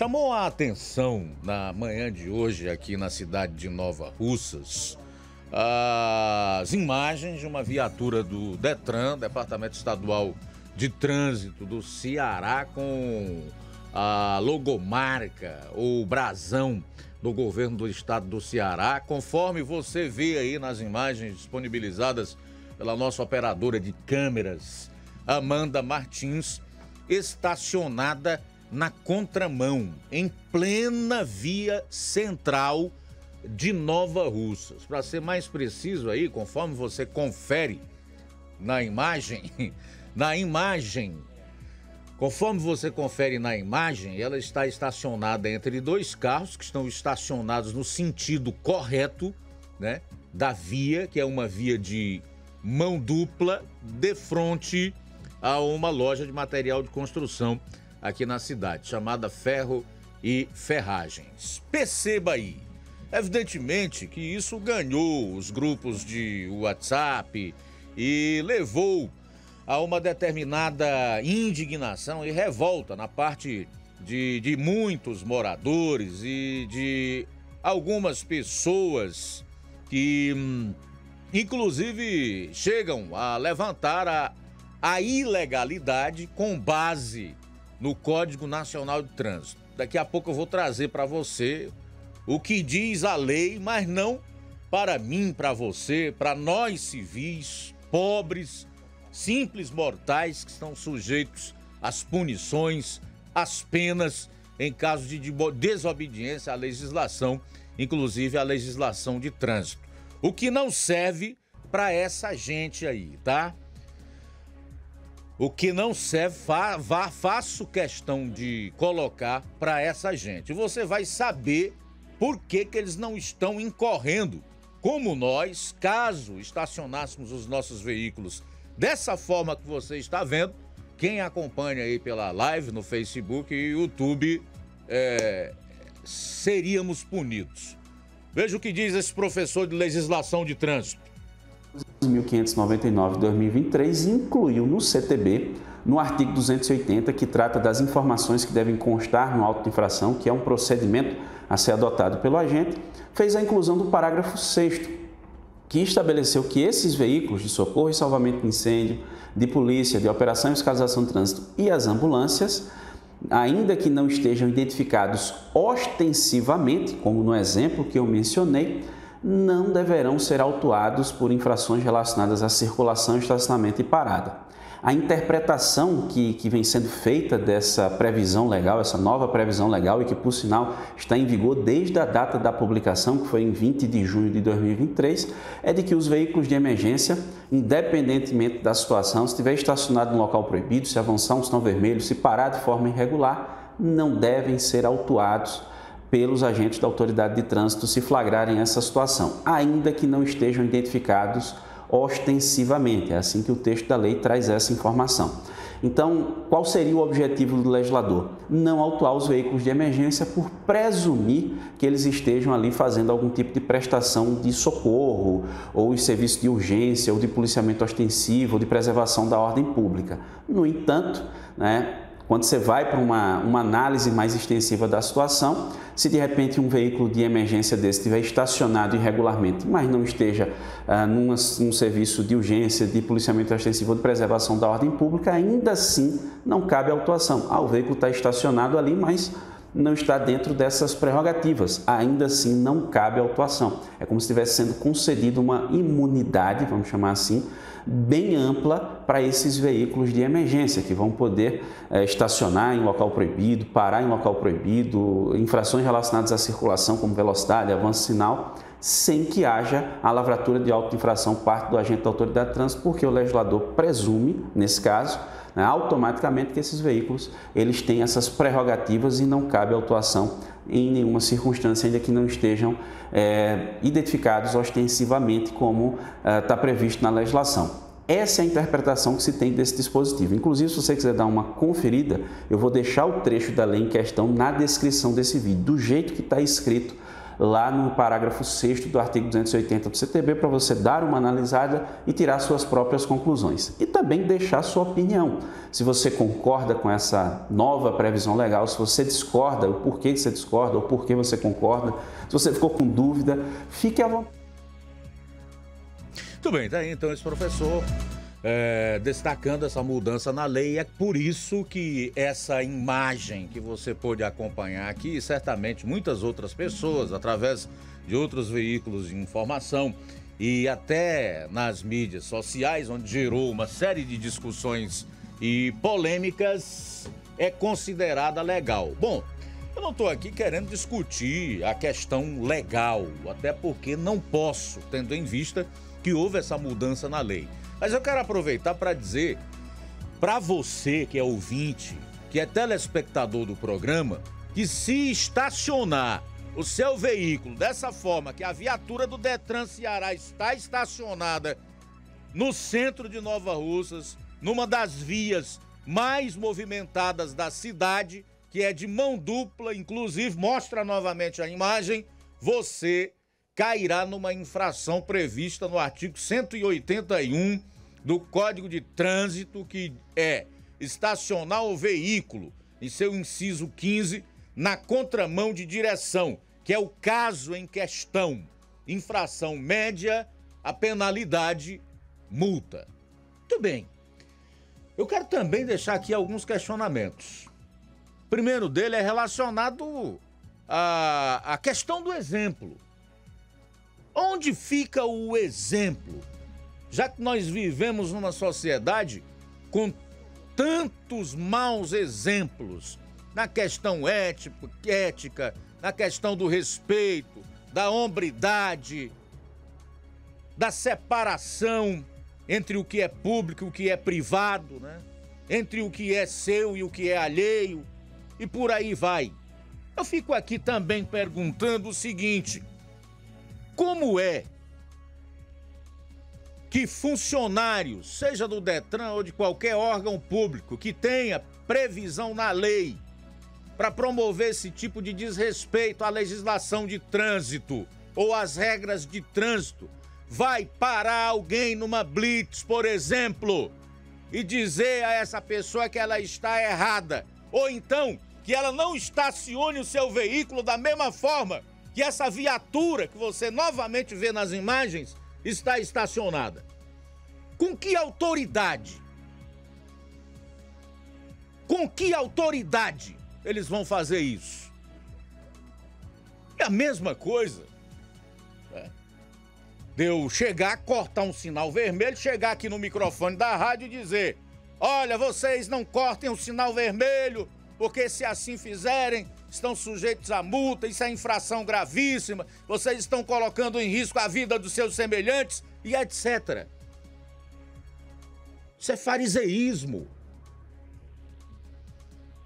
Chamou a atenção na manhã de hoje aqui na cidade de Nova Russas as imagens de uma viatura do Detran, Departamento Estadual de Trânsito do Ceará, com a logomarca ou brasão do governo do estado do Ceará, conforme você vê aí nas imagens disponibilizadas pela nossa operadora de câmeras, Amanda Martins, estacionada na contramão, em plena via central de Nova Russas. Para ser mais preciso aí, conforme você confere na imagem, conforme você confere na imagem, ela está estacionada entre dois carros que estão estacionados no sentido correto, né, da via, que é uma via de mão dupla, de frente a uma loja de material de construção aqui na cidade, chamada Ferro e Ferragens. Perceba aí, evidentemente que isso ganhou os grupos de WhatsApp e levou a uma determinada indignação e revolta na parte de muitos moradores e de algumas pessoas que, inclusive, chegam a levantar a ilegalidade com base no Código Nacional de Trânsito. Daqui a pouco eu vou trazer para você o que diz a lei, mas não para mim, para você, para nós civis, pobres, simples mortais que estão sujeitos às punições, às penas em caso de desobediência à legislação, inclusive à legislação de trânsito. O que não serve para essa gente aí, tá? O que não serve, faço questão de colocar para essa gente. Você vai saber por que eles não estão incorrendo, como nós, caso estacionássemos os nossos veículos dessa forma que você está vendo. Quem acompanha aí pela live no Facebook e YouTube, seríamos punidos. Veja o que diz esse professor de legislação de trânsito. 1599 de 2023 incluiu no CTB, no artigo 280, que trata das informações que devem constar no auto de infração, que é um procedimento a ser adotado pelo agente, fez a inclusão do parágrafo 6º, que estabeleceu que esses veículos de socorro e salvamento de incêndio, de polícia, de operação e fiscalização de trânsito e as ambulâncias, ainda que não estejam identificados ostensivamente, como no exemplo que eu mencionei, não deverão ser autuados por infrações relacionadas à circulação, estacionamento e parada. A interpretação que vem sendo feita dessa previsão legal, essa nova previsão legal, e que, por sinal, está em vigor desde a data da publicação, que foi em 20 de junho de 2023, é de que os veículos de emergência, independentemente da situação, se estiver estacionado no local proibido, se avançar um sinal vermelho, se parar de forma irregular, não devem ser autuados pelos agentes da autoridade de trânsito se flagrarem essa situação, ainda que não estejam identificados ostensivamente. É assim que o texto da lei traz essa informação. Então, qual seria o objetivo do legislador? Não autuar os veículos de emergência por presumir que eles estejam ali fazendo algum tipo de prestação de socorro, ou de serviço de urgência, ou de policiamento ostensivo, ou de preservação da ordem pública. No entanto, quando você vai para uma análise mais extensiva da situação, se de repente um veículo de emergência desse estiver estacionado irregularmente, mas não esteja num serviço de urgência, de policiamento ostensivo ou de preservação da ordem pública, ainda assim não cabe autuação. O veículo está estacionado ali, mas não está dentro dessas prerrogativas, ainda assim não cabe autuação. É como se estivesse sendo concedida uma imunidade, vamos chamar assim, bem ampla para esses veículos de emergência, que vão poder estacionar em local proibido, parar em local proibido, infrações relacionadas à circulação, como velocidade, avanço sinal, sem que haja a lavratura de auto de infração parte do agente da autoridade de trânsito, porque o legislador presume, nesse caso, automaticamente que esses veículos eles têm essas prerrogativas e não cabe autuação em nenhuma circunstância, ainda que não estejam identificados ostensivamente como está previsto na legislação. Essa é a interpretação que se tem desse dispositivo. Inclusive, se você quiser dar uma conferida, eu vou deixar o trecho da lei em questão na descrição desse vídeo, do jeito que está escrito lá no parágrafo 6º do artigo 280 do CTB para você dar uma analisada e tirar suas próprias conclusões. E também deixar sua opinião. Se você concorda com essa nova previsão legal, se você discorda, o porquê você discorda, ou por que você concorda, se você ficou com dúvida, fique à vontade. Muito bem, tá aí então esse professor destacando essa mudança na lei. É por isso que essa imagem que você pôde acompanhar aqui, certamente muitas outras pessoas, através de outros veículos de informação e até nas mídias sociais, onde gerou uma série de discussões e polêmicas, é considerada legal. Bom, eu não estou aqui querendo discutir a questão legal, até porque não posso, tendo em vista que houve essa mudança na lei. Mas eu quero aproveitar para dizer para você que é ouvinte, que é telespectador do programa, que se estacionar o seu veículo dessa forma que a viatura do Detran Ceará está estacionada no centro de Nova Russas, numa das vias mais movimentadas da cidade, que é de mão dupla, inclusive mostra novamente a imagem, você cairá numa infração prevista no artigo 181 do Código de Trânsito, que é estacionar o veículo, em seu inciso 15, na contramão de direção, que é o caso em questão. Infração média, a penalidade, multa. Muito bem. Eu quero também deixar aqui alguns questionamentos. O primeiro dele é relacionado à questão do exemplo. Onde fica o exemplo? Já que nós vivemos numa sociedade com tantos maus exemplos na questão ética, na questão do respeito, da hombridade, da separação entre o que é público e o que é privado, né? Entre o que é seu e o que é alheio, e por aí vai. Eu fico aqui também perguntando o seguinte: como é que funcionários, seja do Detran ou de qualquer órgão público que tenha previsão na lei para promover esse tipo de desrespeito à legislação de trânsito ou às regras de trânsito, vai parar alguém numa blitz, por exemplo, e dizer a essa pessoa que ela está errada, ou então que ela não estacione o seu veículo da mesma forma que essa viatura que você novamente vê nas imagens está estacionada? Com que autoridade? Com que autoridade eles vão fazer isso? É a mesma coisa, né, de eu chegar, cortar um sinal vermelho, chegar aqui no microfone da rádio e dizer: olha, vocês não cortem o sinal vermelho, porque se assim fizerem, estão sujeitos a multa, isso é infração gravíssima, vocês estão colocando em risco a vida dos seus semelhantes e etc. Isso é fariseísmo.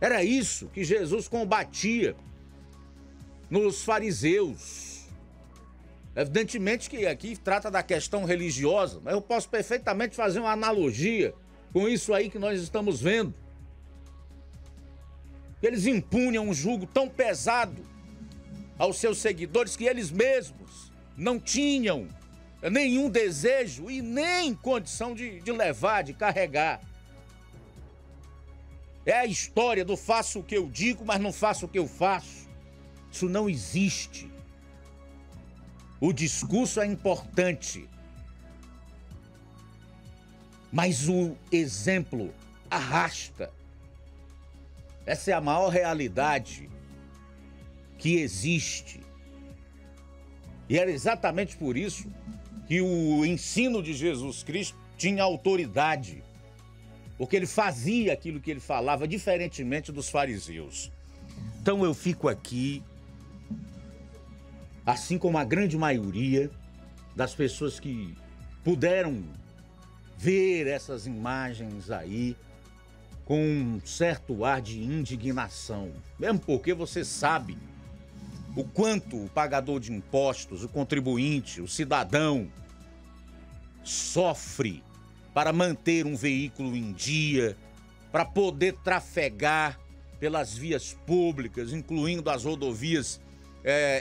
Era isso que Jesus combatia nos fariseus. Evidentemente que aqui trata da questão religiosa, mas eu posso perfeitamente fazer uma analogia com isso aí que nós estamos vendo. Eles impunham um jugo tão pesado aos seus seguidores que eles mesmos não tinham nenhum desejo e nem condição de levar, de carregar. É a história do faço o que eu digo, mas não faço o que eu faço. Isso não existe. O discurso é importante, mas o exemplo arrasta. Essa é a maior realidade que existe. E era exatamente por isso que o ensino de Jesus Cristo tinha autoridade, porque ele fazia aquilo que ele falava, diferentemente dos fariseus. Então eu fico aqui, assim como a grande maioria das pessoas que puderam ver essas imagens aí, com um certo ar de indignação, mesmo porque você sabe o quanto o pagador de impostos, o contribuinte, o cidadão sofre para manter um veículo em dia, para poder trafegar pelas vias públicas, incluindo as rodovias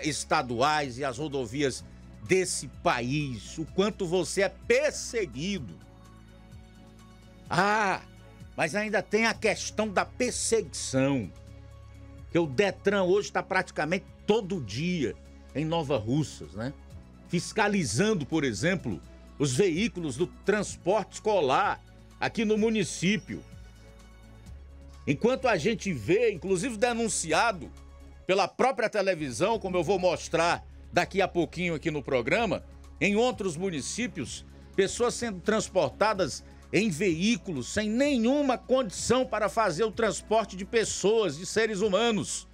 estaduais e as rodovias desse país, o quanto você é perseguido. Mas ainda tem a questão da perseguição, que o Detran hoje está praticamente todo dia em Nova Russas, né? Fiscalizando, por exemplo, os veículos do transporte escolar aqui no município. Enquanto a gente vê, inclusive denunciado pela própria televisão, como eu vou mostrar daqui a pouquinho aqui no programa, em outros municípios, pessoas sendo transportadas em veículos sem nenhuma condição para fazer o transporte de pessoas, de seres humanos,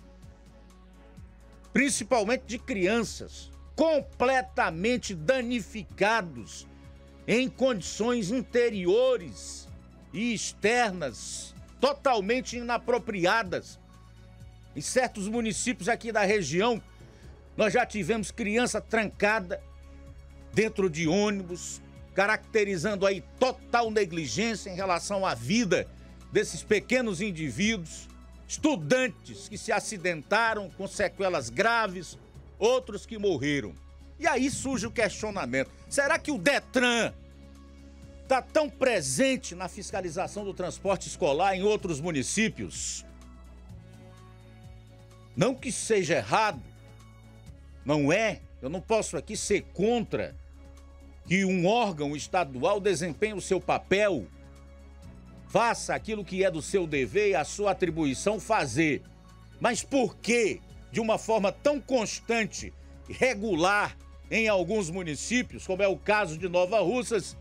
principalmente de crianças, completamente danificados, em condições interiores e externas, totalmente inapropriadas. Em certos municípios aqui da região, nós já tivemos criança trancada dentro de ônibus, caracterizando aí total negligência em relação à vida desses pequenos indivíduos, estudantes que se acidentaram com sequelas graves, outros que morreram. E aí surge o questionamento: será que o Detran está tão presente na fiscalização do transporte escolar em outros municípios? Não que seja errado, não é, eu não posso aqui ser contra que um órgão estadual desempenhe o seu papel, faça aquilo que é do seu dever e a sua atribuição fazer. Mas por que, de uma forma tão constante e regular em alguns municípios, como é o caso de Nova Russas,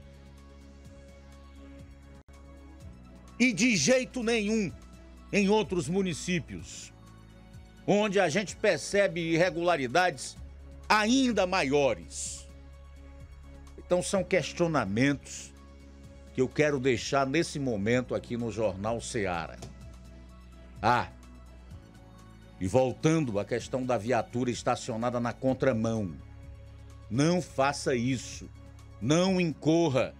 e de jeito nenhum em outros municípios, onde a gente percebe irregularidades ainda maiores? Então são questionamentos que eu quero deixar nesse momento aqui no Jornal Ceará. E voltando à questão da viatura estacionada na contramão, não faça isso, não incorra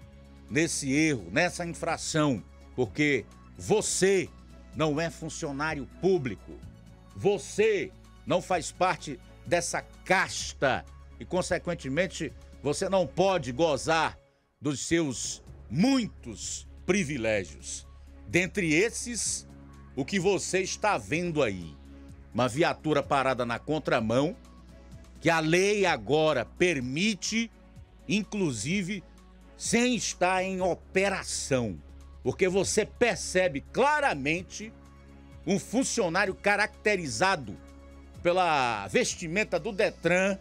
nesse erro, nessa infração, porque você não é funcionário público, você não faz parte dessa casta e, consequentemente, você não pode gozar dos seus muitos privilégios. Dentre esses, o que você está vendo aí, uma viatura parada na contramão, que a lei agora permite, inclusive, sem estar em operação, porque você percebe claramente um funcionário caracterizado pela vestimenta do Detran,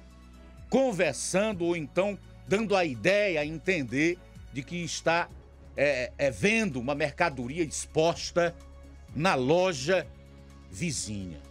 conversando ou então dando a ideia, a entender de que está vendo uma mercadoria exposta na loja vizinha.